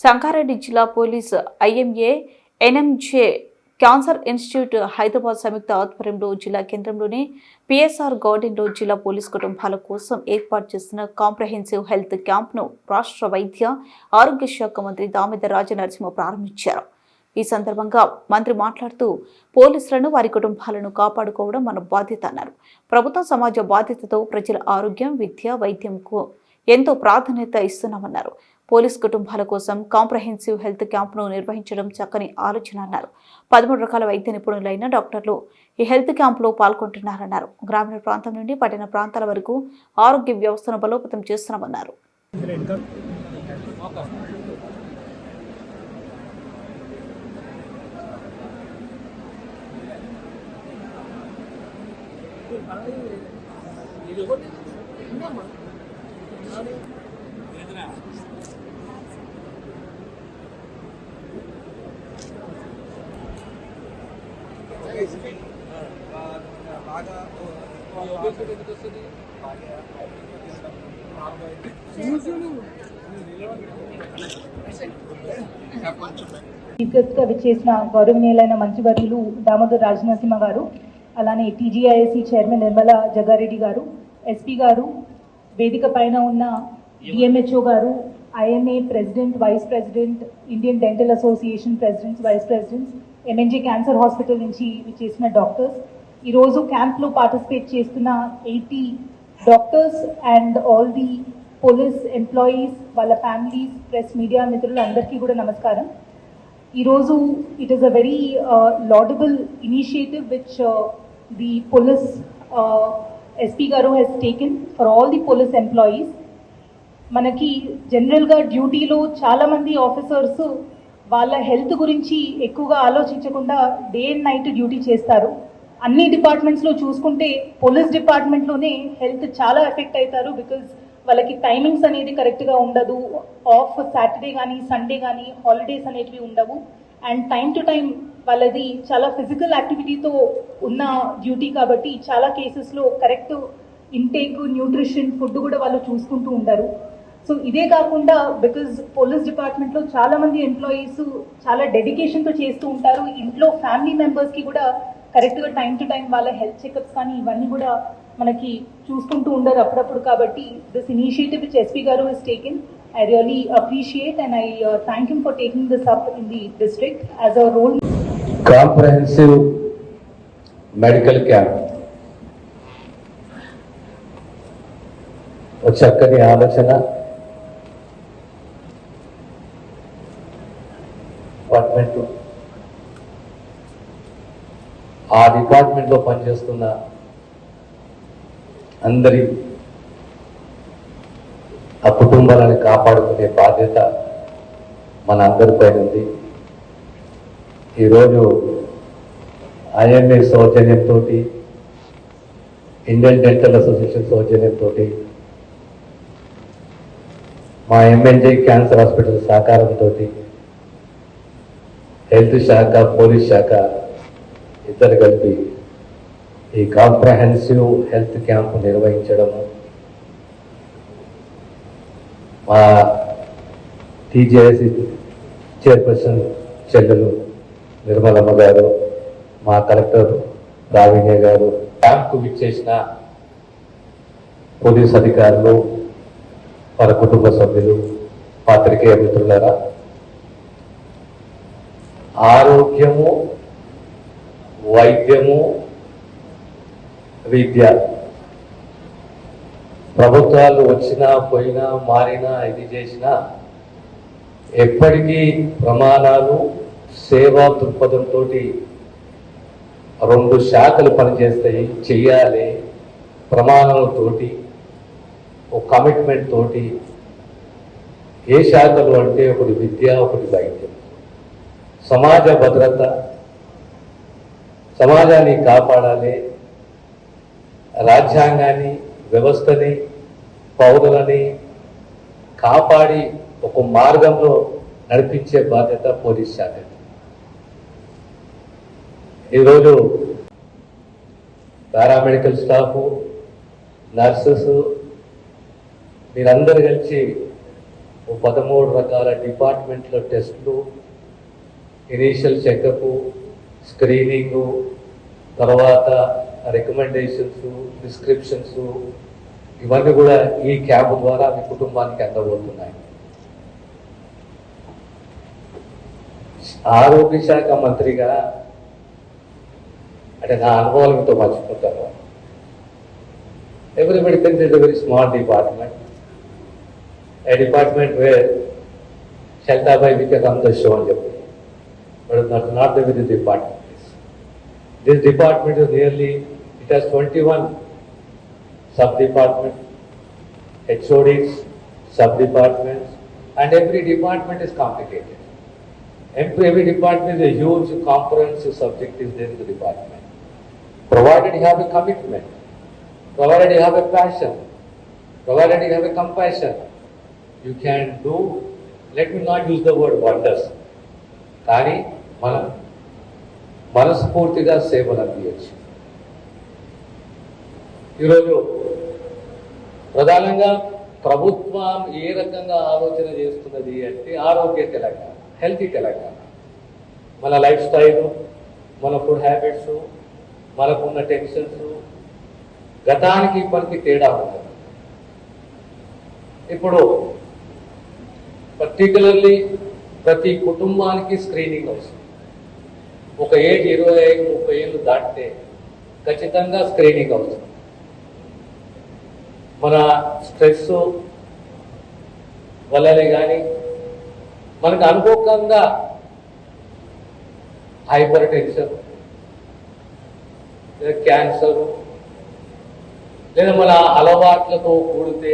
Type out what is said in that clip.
సంగారెడ్డి జిల్లా పోలీసు IMA NMJ cancer institute Hyderabad సంయుక్త ఆధ్వర్యంలో జిల్లా కేంద్రంలోని పిఎస్ఆర్ గార్డెన్లో జిల్లా పోలీసు కుటుంబాల కోసం ఏర్పాటు చేసిన కాంప్రహెన్సివ్ హెల్త్ క్యాంప్ను రాష్ట్ర వైద్య ఆరోగ్య శాఖ మంత్రి దామోదర్ రాజనరసింహ ప్రారంభించారు. ఈ సందర్భంగా మంత్రి మాట్లాడుతూ పోలీసులను వారి కుటుంబాలను కాపాడుకోవడం మన బాధ్యత అన్నారు. ప్రభుత్వ సమాజ బాధ్యతతో ప్రజల ఆరోగ్యం, విద్య, వైద్యంకు ఎంతో ప్రాధాన్యత ఇస్తున్నామన్నారు. పోలీస్ కుటుంబాల కోసం కాంప్రహెన్సివ్ హెల్త్ క్యాంప్ను నిర్వహించడం చక్కని ఆలోచన అన్నారు. 13 రకాల వైద్య నిపుణులైన డాక్టర్లు ఈ హెల్త్ క్యాంపులో పాల్గొంటున్నారన్నారు. గ్రామీణ ప్రాంతం నుండి పట్టణ ప్రాంతాల వరకు ఆరోగ్య వ్యవస్థను బలోపేతం చేస్తున్నామన్నారు. విచ్చేసిన గౌరవనీయులైన మంత్రివర్యులు దామోదర్ రాజనరసింహ గారు, అలానే టీజీఐఎస్సీ చైర్మన్ నిర్మలా జగ్గారెడ్డి గారు, ఎస్పీ గారు, వేదిక పైన ఉన్న డిఎంహెచ్ఓ గారు, IMA president, vice president, Indian dental association presidents, vice presidents, MNJ cancer hospital నుంచి విచ్చేసిన డాక్టర్స్, ఈరోజు క్యాంప్లో పార్టిసిపేట్ చేస్తున్న 80 doctors and all the police employees, వాళ్ళ ఫ్యామిలీస్, ప్రెస్ మీడియా మిత్రులు అందరికీ కూడా నమస్కారం. ఈరోజు it is a very laudable initiative which the police SP గారు he's taken for all the police employees. మనకి జనరల్గా డ్యూటీలో చాలామంది ఆఫీసర్స్ వాళ్ళ హెల్త్ గురించి ఎక్కువగా ఆలోచించకుండా డే అండ్ నైట్ డ్యూటీ చేస్తారు. అన్ని డిపార్ట్మెంట్స్లో చూసుకుంటే పోలీస్ డిపార్ట్మెంట్లోనే హెల్త్ చాలా ఎఫెక్ట్ అవుతారు. బికాజ్ వాళ్ళకి టైమింగ్స్ అనేది కరెక్ట్గా ఉండదు. ఆఫ్ సాటర్డే కానీ సండే కానీ హాలిడేస్ అనేటివి ఉండవు. అండ్ టైం టు టైం వాళ్ళది చాలా ఫిజికల్ యాక్టివిటీతో ఉన్న డ్యూటీ కాబట్టి చాలా కేసెస్లో కరెక్ట్ ఇంటేక్, న్యూట్రిషన్, ఫుడ్ కూడా వాళ్ళు చూసుకుంటూ ఉంటారు. సో ఇదే కాకుండా బికాజ్ పోలీస్ డిపార్ట్మెంట్లో చాలామంది ఎంప్లాయీస్ చాలా డెడికేషన్తో చేస్తూ ఉంటారు. ఇంట్లో ఫ్యామిలీ మెంబర్స్కి కూడా కరెక్ట్గా టైం టు టైం వాళ్ళ హెల్త్ చెకప్స్ కానీ ఇవన్నీ కూడా మనకి చూసుకుంటూ ఉండరు అప్పుడప్పుడు. కాబట్టి దిస్ ఇనిషియేటివ్ విచ్ ఎస్పీ గారు he's taken, I really appreciate and I thank him for taking this up in the district as a role. Comprehensive medical camp. చక్కని ఆలోచన. డిపార్ట్మెంట్, ఆ డిపార్ట్మెంట్లో పనిచేస్తున్న అందరి ఆ కుటుంబాలను కాపాడుకునే బాధ్యత మన అందరిపైన ఉంది. ఈరోజు ఐఎంఏ సౌజన్యంతో, ఇండియన్ డెంటల్ అసోసియేషన్ సౌజన్యంతో, మా ఎంఎన్జే క్యాన్సర్ హాస్పిటల్ సహకారంతో, హెల్త్ శాఖ, పోలీస్ శాఖ ఇద్దరు కలిపి ఈ కాంప్రహెన్సివ్ హెల్త్ క్యాంప్ నిర్వహించడము, మా టీజేఎస్సీ చైర్పర్సన్ చెల్లెలు నిర్మలమ్మ గారు, మా కలెక్టర్ రావిణ్య గారు, క్యాంప్కు విచ్చేసిన పోలీస్ అధికారులు, వారి కుటుంబ సభ్యులు, పాత్రికేయ మిత్రులారా, ఆరోగ్యము, వైద్యము, విద్య ప్రభుత్వాలు వచ్చినా పోయినా మారినా ఇది చేసినా ఎప్పటికీ ప్రమాణాలు, సేవా దృక్పథంతో 2 శాఖలు పనిచేస్తాయి. చెయ్యాలి ప్రమాణాలతోటి, ఒక కమిట్మెంట్ తోటి. ఏ శాఖలు అంటే ఒకటి విద్య, ఒకటి వైద్యం. సమాజ భద్రత, సమాజాన్ని కాపాడాలి, రాజ్యాంగాన్ని, వ్యవస్థని, పౌరులని కాపాడి ఒక మార్గంలో నడిపించే బాధ్యత పోలీస్ శాఖ. ఈరోజు పారామెడికల్ స్టాఫ్, నర్సెస్ మీరందరూ కలిసి 13 రకాల డిపార్ట్మెంట్ల టెస్టులు, ఇనీషియల్ చెకప్, స్క్రీనింగు, తర్వాత రికమెండేషన్స్, ప్రిస్క్రిప్షన్స్, ఇవన్నీ కూడా ఈ క్యాంప్ ద్వారా మీ కుటుంబానికి అందబోతున్నాయి. ఆరోగ్య శాఖ మంత్రిగా అంటే నా అనుభవాలు మీతో పంచుకుంటాను. Everybody thinks it's a very small department, a department where Shaltabai we can run the show and everything. But that's not the way the department is. This department is nearly, it has 21 sub-departments, HODs, sub-departments, and every department is complicated. Every department is a huge comprehensive subject is there in the department. Provided you have a commitment, provided you have a passion, provided you have a compassion, you can do, let me not use the word wonders, కానీ మనం మనస్ఫూర్తిగా సేవలు అందించవచ్చు. ఈరోజు ప్రధానంగా ప్రభుత్వం ఏ రకంగా ఆలోచన చేస్తున్నది అంటే ఆరోగ్య తెలంగాణ, హెల్తీ తెలంగాణ. మన లైఫ్ స్టైల్, మన ఫుడ్ హ్యాబిట్స్, మనకున్న టెన్షన్స్ గతానికి ఇప్పటికి తేడా ఉంటుంది. ఇప్పుడు పర్టికులర్లీ ప్రతి కుటుంబానికి స్క్రీనింగ్ అవసరం. ఒక ఏజ్ 25-30 ఏళ్ళు దాటితే ఖచ్చితంగా స్క్రీనింగ్ అవసరం. మన స్ట్రెస్ వల్లనే కానీ మనకు అనుకోకుండా హైపర్ టెన్షన్, లేదా క్యాన్సర్, లేదా మన అలవాట్లతో కూడితే